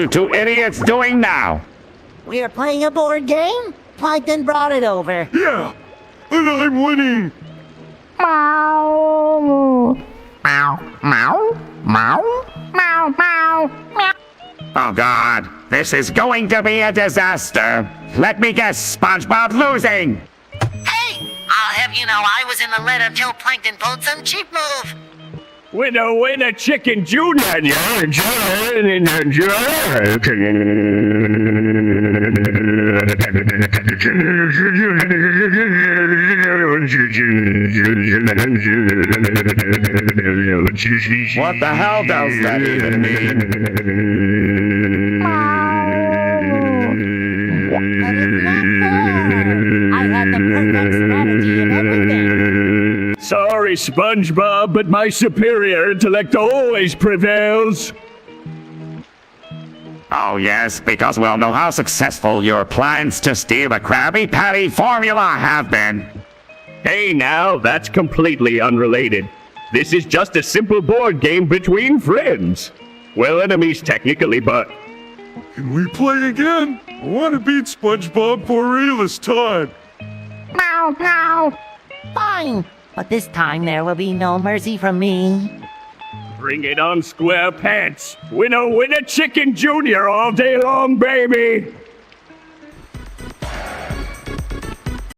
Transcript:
you two idiots doing now? We are playing a board game? Plankton brought it over. Yeah, and I'm winning. Meow. Meow. Meow. Meow. Meow. Meow. Meow. Oh God, this is going to be a disaster. Let me guess, SpongeBob losing. Hey! I'll have you know I was in the lead until Plankton pulled some cheap move. Winner, chicken junior. What the hell does that even mean? I had the perfect strategy and everything. Sorry, SpongeBob, but my superior intellect always prevails. Oh yes, because we'll know how successful your plans to steal a Krabby Patty formula have been. Hey now, that's completely unrelated. This is just a simple board game between friends. Well, enemies technically, but... Can we play again? I want to beat SpongeBob for real this time. Meow, meow. Fine, but this time there will be no mercy from me. Bring it on, SquarePants. Winner, chicken junior all day long, baby.